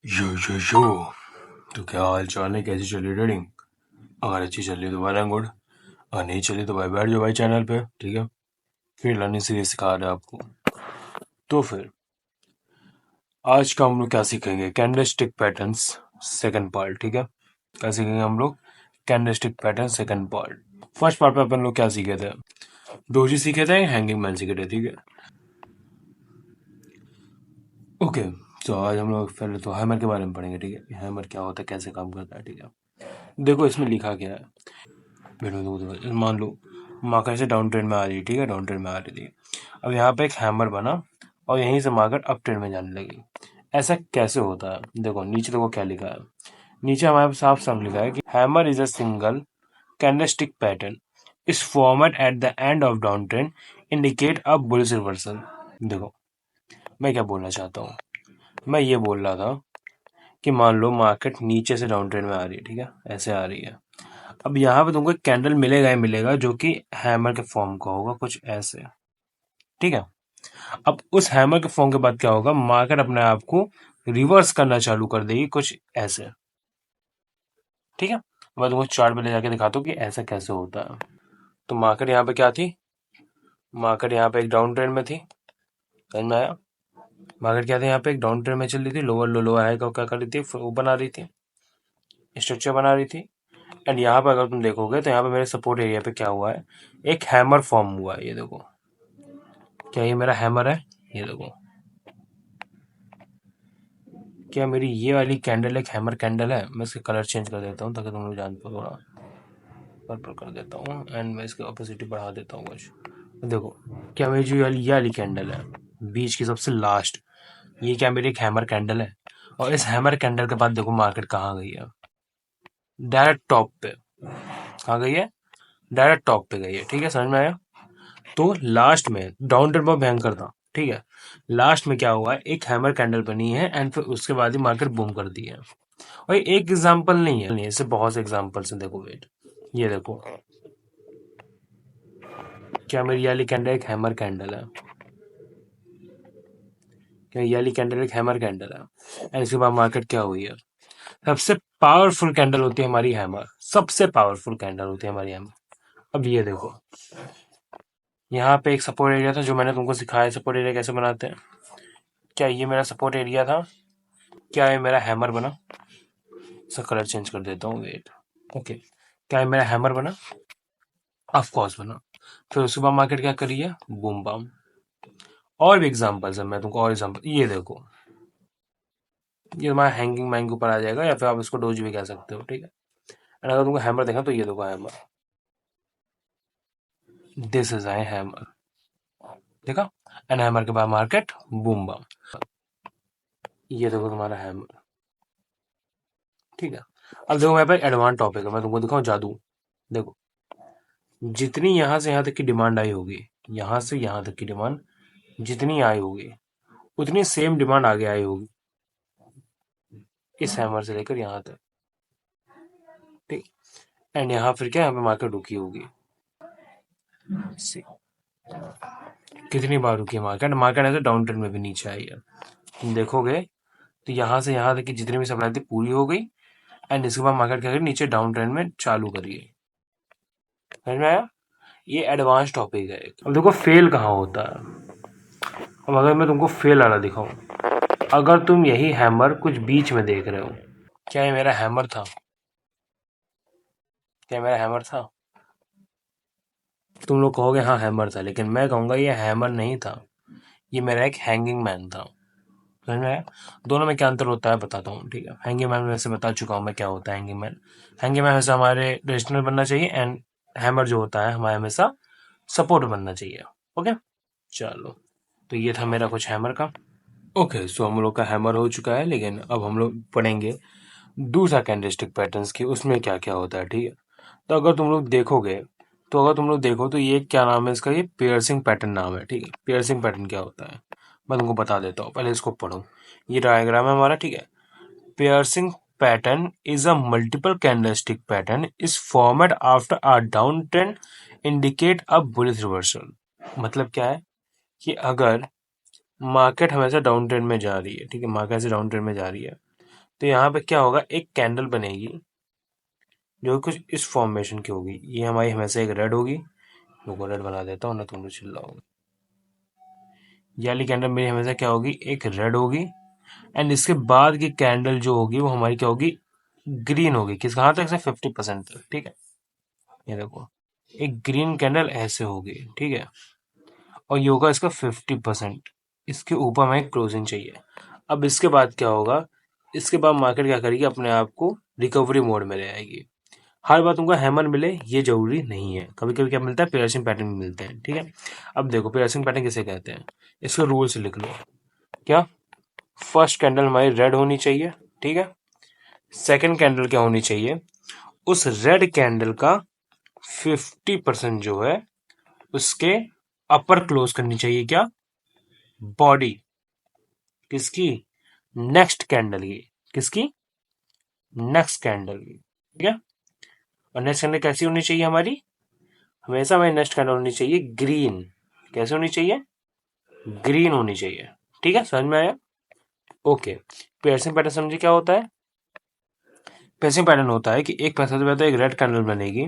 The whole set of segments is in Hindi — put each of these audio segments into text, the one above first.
यो तो क्या हाल चाल है, कैसी चल रही ट्रेडिंग? अगर अच्छी चल रही तो वेल एंड गुड, अगर नहीं चली तो भाई बैठ जाओ भाई चैनल पे, ठीक है। फिर लर्निंग सीरीज सिखा रहे हैं आपको। तो फिर आज का हम लोग क्या सीखेंगे? कैंडलस्टिक पैटर्न्स सेकंड पार्ट, ठीक है। क्या सीखेंगे हम लोग? Candlestick pattern second part. First part पे अपन लोग क्या सीखे थे? डोजी सीखे थे, हैंगिंग मैन सीखे थे, ठीक है। ओके, तो आज हम लोग पहले तो हैमर के बारे में पढ़ेंगे, ठीक है। हैमर क्या होता है, कैसे काम करता है, ठीक है। देखो इसमें लिखा क्या है। मान लो मार्केट से डाउन ट्रेंड में आ रही, ठीक है, डाउन ट्रेंड में आ रही थी। अब यहाँ पे एक हैमर बना और यहीं से मार्केट अप ट्रेंड में जाने लगी। ऐसा कैसे होता है? देखो नीचे देखो क्या लिखा है। नीचे हमारे साफ साफ लिखा है कि hammer is a single candlestick pattern is format at the end of down trend indicate a bullish reversal. देखो मैं क्या बोलना चाहता हूँ, मैं ये बोल रहा था कि मान लो मार्केट नीचे से डाउन ट्रेंड में आ रही है, ठीक है, ऐसे आ रही है। अब यहाँ पे तुमको एक कैंडल मिलेगा ही मिलेगा जो कि हैमर के फॉर्म का होगा, कुछ ऐसे, ठीक है। अब उस हैमर के फॉर्म के बाद क्या होगा, मार्केट अपने आप को रिवर्स करना चालू कर देगी, कुछ ऐसे, ठीक है। मैं तुमको चार्ट में ले जाके दिखाता हूँ कि ऐसा कैसे होता है। तो मार्केट यहाँ पे क्या थी? मार्केट यहाँ पे एक डाउन ट्रेंड में थी, समझ में आया? मार्केट क्या था, यहाँ पे एक डाउन ट्रेंड में चल रही थी, लोअर लो लोअर हाई का क्या कर रही थी, वो बना रही थी, स्ट्रक्चर बना रही थी। एंड यहाँ पे अगर तुम देखोगे तो यहाँ पे मेरे सपोर्ट एरिया पे क्या हुआ है, एक हैमर फॉर्म हुआ है, ये देखो। क्या ये मेरा हैमर है? ये देखो, क्या मेरी ये वाली कैंडल एक हैमर कैंडल है? मैं इसका कलर चेंज कर देता हूँ ताकि तुम लोग जान पाओ, थोड़ा पर्पल कर देता हूँ एंड मैं इसकी ऑपोसिटी बढ़ा देता हूँ कुछ। देखो क्या मेरी जो ये वाली कैंडल है, बीच की सबसे लास्ट, ये क्या मेरी एक हैमर कैंडल है? और इस हैमर कैंडल के बाद देखो मार्केट कहाँ गई है, डायरेक्ट टॉप पे। कहाँ गई है? डायरेक्ट टॉप पे गई है, ठीक है, समझ में आया? तो लास्ट में डाउन ट्रेंड बहुत भयंकर था, ठीक है। लास्ट में क्या हुआ है, एक हैमर कैंडल बनी है एंड फिर उसके बाद ही मार्केट बूम कर दी है। और ये एक एग्जांपल नहीं है, इससे बहुत से एग्जांपल्स हैं। देखो वेट, ये देखो, क्या मेरी ये वाली कैंडल एक हैमर कैंडल है? क्या ये वाली कैंडल एक हैमर कैंडल है? एंड इसके बाद मार्केट क्या हुई है? सबसे पावरफुल कैंडल होती है हमारी हैमर, सबसे पावरफुल कैंडल होती है हमारी हैमर। अब ये देखो, यहाँ पे एक सपोर्ट एरिया था जो मैंने तुमको सिखाया सपोर्ट एरिया कैसे बनाते हैं। क्या ये मेरा सपोर्ट एरिया था? क्या ये मेरा हैमर बना? इसका कलर चेंज कर देता हूँ, वेट। ओके, क्या ये मेरा हैमर बना? ऑफ कोर्स बना। फिर उसके बाद मार्केट क्या करी है? Boom bam. और भी एग्जांपल्स है, मैं तुमको और एग्जांपल, ये देखो, ये तुम्हारा हैंगिंग मैन के ऊपर आ जाएगा या फिर आप इसको डोज भी कह सकते हो, ठीक है। एंड अगर तुमको हैमर देखा तो ये देखो hammer, this is I hammer, देखा? एंड हैमर के बाद मार्केट बूम बम, ये देखो तुम्हारा हैमर, ठीक है। अब देखो मेरे पास एडवांस टॉपिक है, मैं तुमको दिखाऊं जादू। देखो जितनी यहां से यहां तक की डिमांड आई होगी, यहां से यहां तक की डिमांड जितनी आई होगी उतनी सेम डिमांड आगे आई होगी, इस हैमर से लेकर यहाँ तक, ठीक। एंड यहाँ फिर क्या, यहाँ पे मार्केट रुकी होगी। See, कितनी बार रुकी है मार्केट? मार्केट ऐसे डाउन ट्रेंड में भी नीचे आई है, तुम देखोगे तो यहाँ से यहाँ तक की जितनी भी सप्लाई थी पूरी हो गई। एंड इसके बाद मार्केट क्या करी, नीचे डाउन ट्रेंड में चालू करिए, समझ में आया? ये एडवांस टॉपिक है। अब देखो फेल कहाँ होता है। अब अगर मैं तुमको फेल वाला दिखाऊं, अगर तुम यही हैमर कुछ बीच में देख रहे हो, क्या ये मेरा हैमर था? क्या मेरा हैमर था? तुम लोग कहोगे हाँ हैमर था, लेकिन मैं कहूंगा ये हैमर नहीं था, ये मेरा एक हैंगिंग मैन था, समझ में आया? दोनों में क्या अंतर होता है बताता हूँ, ठीक है। हैंगिंग मैन वैसे बता चुका हूँ मैं क्या होता है हैंगिंग मैन। हैंगिंग मैन वैसे हमारे रेजिस्टेंस बनना चाहिए एंड हैमर जो होता है हमारे हमेशा सपोर्ट बनना चाहिए, ओके। चलो, तो ये था मेरा कुछ हैमर का। ओके, सो हम लोग का हैमर हो चुका है, लेकिन अब हम लोग पढ़ेंगे दूसरा कैंडलस्टिक पैटर्न्स की, उसमें क्या क्या होता है, ठीक है। तो अगर तुम लोग देखोगे, तो अगर तुम लोग देखो तो ये क्या नाम है इसका, ये पियर्सिंग पैटर्न नाम है, ठीक है। पियर्सिंग पैटर्न क्या होता है मैं तुमको बता देता हूँ, पहले इसको पढ़ो। ये डायग्राम है हमारा, ठीक है। Piercing pattern is a multiple candlestick pattern is formed after a down trend indicate a bullish reversal. मतलब क्या है कि अगर मार्केट हमेशा डाउन ट्रेंड में जा रही है, ठीक है, मार्केट से डाउन ट्रेंड में जा रही है, तो यहाँ पे क्या होगा, एक कैंडल बनेगी जो कुछ इस फॉर्मेशन की होगी। ये हमारी हमेशा एक रेड होगी, लोगो रेड बना देता हूँ ना, तुम लोग चिल्लाओगे। ये वाली कैंडल मेरी हमेशा क्या होगी, एक रेड होगी। एंड इसके बाद की कैंडल जो होगी वो हमारी क्या होगी, ग्रीन होगी। किस कहाँ तक से, 50% तक, ठीक है। ये देखो, एक ग्रीन कैंडल ऐसे होगी, ठीक है। और ये होगा इसका 50%। इसके ऊपर हमें क्लोजिंग चाहिए। अब इसके बाद क्या होगा, इसके बाद मार्केट क्या करेगी, अपने आप को रिकवरी मोड में ले आएगी। हर बार तुमको हैमर मिले ये जरूरी नहीं है, कभी कभी क्या मिलता है, पियर्सिंग पैटर्न मिलते हैं, ठीक है। अब देखो पियर्सिंग पैटर्न किसे कहते हैं, इसके रूल्स लिख लो। क्या, फर्स्ट कैंडल हमारी रेड होनी चाहिए, ठीक है। सेकंड कैंडल क्या होनी चाहिए, उस रेड कैंडल का 50% जो है उसके अपर क्लोज करनी चाहिए, क्या, बॉडी किसकी, नेक्स्ट कैंडल की, किसकी, नेक्स्ट कैंडल की, ठीक है। और नेक्स्ट कैंडल कैसी होनी चाहिए हमारी, हमेशा हमारी नेक्स्ट कैंडल होनी चाहिए ग्रीन। कैसे होनी चाहिए, ग्रीन होनी चाहिए, ठीक है, समझ में आया। ओके, पेयर्सिंग पैटर्न समझिए क्या होता है। पेयर्सिंग पैटर्न होता है कि एक पैसा पहले तो एक रेड कैंडल बनेगी,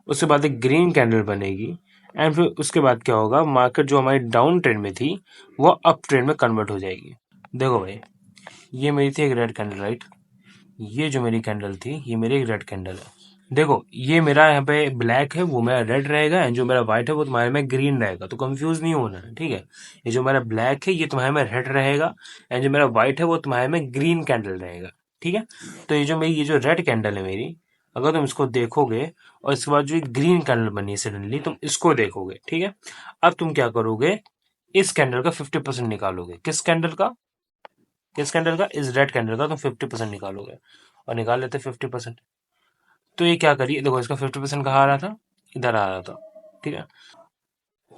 उसके बाद एक ग्रीन कैंडल बनेगी, एंड फिर उसके बाद क्या होगा, मार्केट जो हमारी डाउन ट्रेंड में थी वो अप ट्रेंड में कन्वर्ट हो जाएगी। देखो भाई, ये मेरी थी एक रेड कैंडल, राइट। ये जो मेरी कैंडल थी ये मेरी एक रेड कैंडल है। देखो ये मेरा यहाँ पे ब्लैक है, वो मेरा रेड रहेगा, एंड जो मेरा व्हाइट है वो तुम्हारे में ग्रीन रहेगा, तो कंफ्यूज नहीं होना है, ठीक है। ये जो मेरा ब्लैक है ये तुम्हारे में रेड रहेगा, एंड जो मेरा व्हाइट है वो तुम्हारे में ग्रीन कैंडल रहेगा, ठीक है। तो ये जो रेड कैंडल है मेरी, अगर तुम इसको देखोगे और इसके बाद जो ग्रीन कैंडल बनी है सडनली, तुम इसको देखोगे, ठीक है। अब तुम क्या करोगे, इस कैंडल का 50% निकालोगे। किस कैंडल का, इस रेड कैंडल का तुम 50% निकालोगे, और निकाल लेते 50%। तो ये क्या करिए, देखो इसका 50% कहाँ आ रहा था, इधर आ रहा था, ठीक है।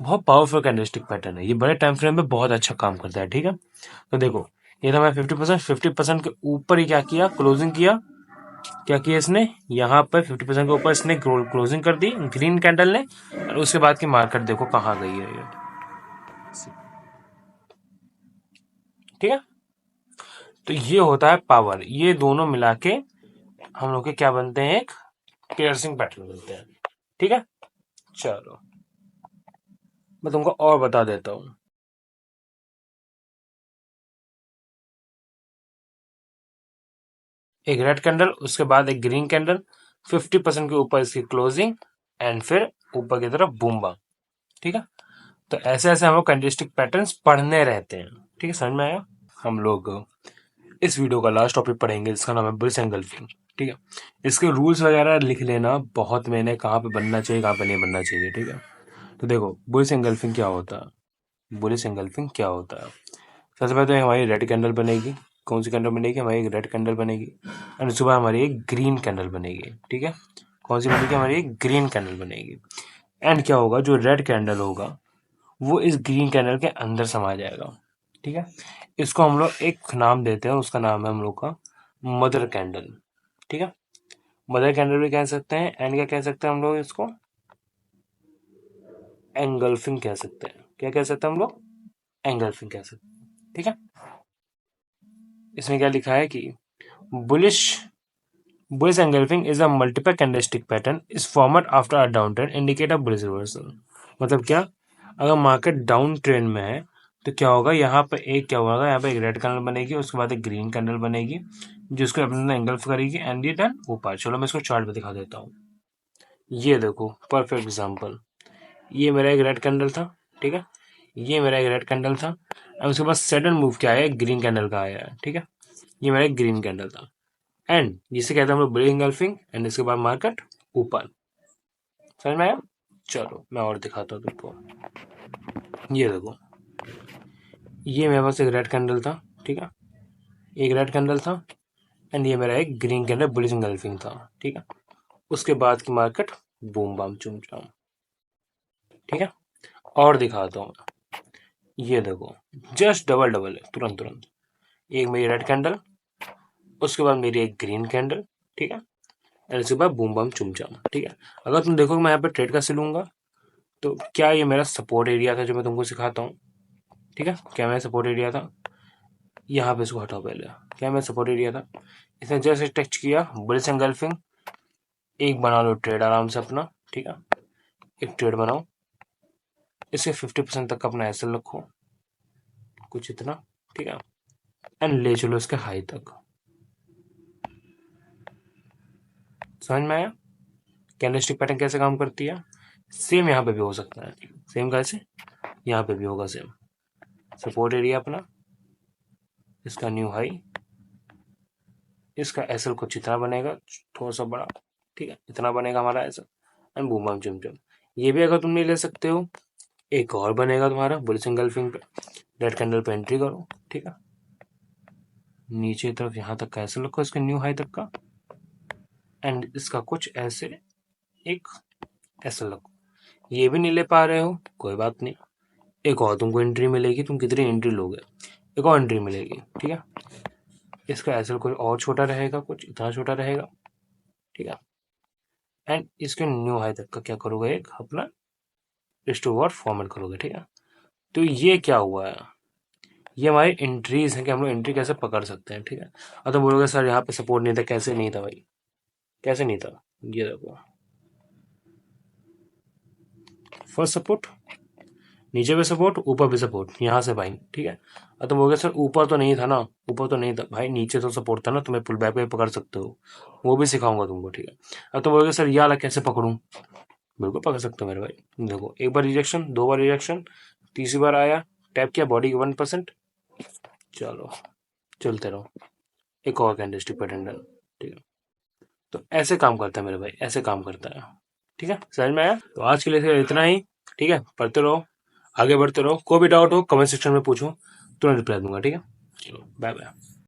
बहुत पावरफुल कैंडलस्टिक पैटर्न है ये, बड़े टाइम फ्रेम में बहुत अच्छा काम करता है, ठीक है। तो देखो ये था मैं 50% के ऊपर ही क्या किया, क्लोजिंग किया। क्या किया इसने, यहाँ पर 50% के ऊपर इसने क्लोजिंग कर दी ग्रीन कैंडल ने, और उसके बाद की मार्केट देखो कहाँ गई है ये, ठीक है। तो ये होता है पावर, ये दोनों मिला के हम लोग के क्या बनते हैं, एक पियर्सिंग पैटर्न बनते हैं, ठीक है। चलो मैं तुमको और बता देता हूँ। एक रेड कैंडल, उसके बाद एक ग्रीन कैंडल, 50% के ऊपर इसकी क्लोजिंग, एंड फिर ऊपर की तरफ बूमबा, ठीक है। तो ऐसे ऐसे हम लोग कैंडलस्टिक पैटर्न्स पढ़ने रहते हैं, ठीक है, समझ में आया। हम लोग इस वीडियो का लास्ट टॉपिक पढ़ेंगे जिसका नाम है बुलिश एंगल्फिंग, ठीक है। इसके रूल्स वगैरह लिख लेना, बहुत मैंने कहाँ पे बनना चाहिए कहाँ पे नहीं बनना चाहिए, ठीक है। तो देखो बुलिश एंगल्फिंग क्या होता है, बुलिश एंगल्फिंग क्या होता है। सबसे पहले तो हमारी रेड कैंडल बनेगी, कौन सी कैंडल बनेगी, हमारी एक रेड कैंडल बनेगी, एंड उसके बाद हमारी एक ग्रीन कैंडल बनेगी, ठीक है। कौन सी बनेगी, हमारी एक ग्रीन कैंडल बनेगी। एंड क्या होगा, जो रेड कैंडल होगा वो इस ग्रीन कैंडल के अंदर समा जाएगा, ठीक है। इसको हम लोग एक नाम देते हैं, उसका नाम है हम लोग का मदर कैंडल, ठीक है। मदर कैंडल भी कह सकते हैं, एंड क्या कह सकते हैं हम लोग इसको, एंगल्फिंग कह सकते हैं। क्या कह सकते हैं हम लोग, एंगल्फिंग कह सकते हैं, ठीक है। इसमें क्या लिखा है कि bullish bullish engulfing is a multiple candlestick pattern is formed after a downtrend indicate a bullish reversal। मतलब क्या, अगर मार्केट डाउन ट्रेंड में है तो क्या होगा, यहाँ पे एक क्या होगा, यहाँ पे एक रेड कैंडल बनेगी, उसके बाद एक ग्रीन कैंडल बनेगी जिसको अपने एंगल्फ करेगी, एंड ये डन ऊपर। चलो मैं इसको चार्ट पे दिखा देता हूँ। ये देखो परफेक्ट एग्जांपल, ये मेरा एक रेड कैंडल था, ठीक है। ये मेरा एक रेड कैंडल था, और उसके बाद सडन मूव क्या आया, ग्रीन कैंडल का आया है, ठीक है। ये मेरा एक ग्रीन कैंडल था, एंड जिसे कहते हैं हम लोग बुलिश एंगल्फिंग, एंड इसके बाद मार्केट ऊपर। समझ में आया। चलो मैं और दिखाता हूँ तुमको। ये देखो, ये मेरे पास एक रेड कैंडल था, ठीक है। एक रेड कैंडल था, एंड ये मेरा एक ग्रीन कैंडल बुलिश एंगल्फिंग था, ठीक है। उसके बाद की मार्केट बूम बाम चुम चाम, ठीक है। और दिखाता हूँ, ये देखो जस्ट डबल डबल है, तुरंत तुरंत। एक मेरी रेड कैंडल, उसके बाद मेरी एक ग्रीन कैंडल, ठीक है, एंड उसके बाद बूम बम चुम चाम, ठीक है। अगर तुम देखो मैं यहाँ पे ट्रेड कैसे लूंगा, तो क्या ये मेरा सपोर्ट एरिया था जो मैं तुमको सिखाता हूँ, ठीक है। क्या मेरा सपोर्ट एरिया था, यहाँ पे इसको हटाओ पहले। क्या मैं सपोर्ट एरिया था, इसने जैसे टच किया बुल्स एंगल्फिंग, एक बना लो ट्रेड आराम से अपना, ठीक है। एक ट्रेड बनाओ, इसके 50% तक अपना एसएल रखो, कुछ इतना, ठीक है। एंड ले चलो इसके हाई तक। समझ में आया कैंडलस्टिक पैटर्न कैसे काम करती है? सेम यहाँ पे भी हो सकता है, सेम कैसे यहाँ पे भी होगा सेम। सपोर्ट एरिया अपना, इसका न्यू हाई, इसका एसएल कुछ इतना बनेगा, थोड़ा सा बड़ा, ठीक है, इतना बनेगा हमारा एसएल। And boom bam चिम चिम। ये भी अगर तुम नहीं ले सकते हो, एक और बनेगा तुम्हारा बुलिश एंगल्फिंग पे, रेड कैंडल पे एंट्री करो, ठीक है। नीचे तरफ यहाँ तक का एसएल रखो इसके न्यू हाई तक का, एंड इसका कुछ ऐसे एक एसएल रखो। ये भी नहीं ले पा रहे हो, कोई बात नहीं, एक और तुमको एंट्री मिलेगी। तुम कितनी एंट्री लोगे, एक और एंट्री मिलेगी, ठीक है। इसका एसएल कुछ और छोटा रहेगा, कुछ इतना छोटा रहेगा, ठीक है। एंड इसके न्यू हाई तक का क्या करोगे, एक अपना रिस्टोवर फॉर्मेट करोगे, ठीक है। तो ये क्या हुआ है, ये हमारी एंट्रीज हैं कि हम लोग एंट्री कैसे पकड़ सकते हैं, ठीक है। और तो बोलोगे सर यहाँ पे सपोर्ट नहीं था, कैसे नहीं था भाई, कैसे नहीं था? ये देखो फर्स्ट सपोर्ट, नीचे भी सपोर्ट, ऊपर भी सपोर्ट, यहाँ से भाई, ठीक है। और तुम बोलोगे सर ऊपर तो नहीं था ना, ऊपर तो नहीं था भाई, नीचे तो सपोर्ट था ना, तुम्हें पुल बैक पे पकड़ सकते हो, वो भी सिखाऊंगा तुमको, ठीक है। अब तुम बोलोगे सर ये वाला कैसे पकड़ूं, बिल्कुल पकड़ सकते हो मेरे भाई। देखो एक बार रिजेक्शन, दो बार रिजेक्शन, तीसरी बार आया, टैप किया बॉडी 1%, चलो चलते रहो, एक और कैंडलस्टिक पैटर्न, ठीक है। तो ऐसे काम करता है मेरे भाई, ऐसे काम करता है, ठीक है। समझ में आया? तो आज के लिए इतना ही, ठीक है। पढ़ते रहो, आगे बढ़ते रहो, कोई भी डाउट हो कमेंट सेक्शन में पूछो, तुरंत रिप्लाई दूंगा, ठीक है। चलो बाय बाय।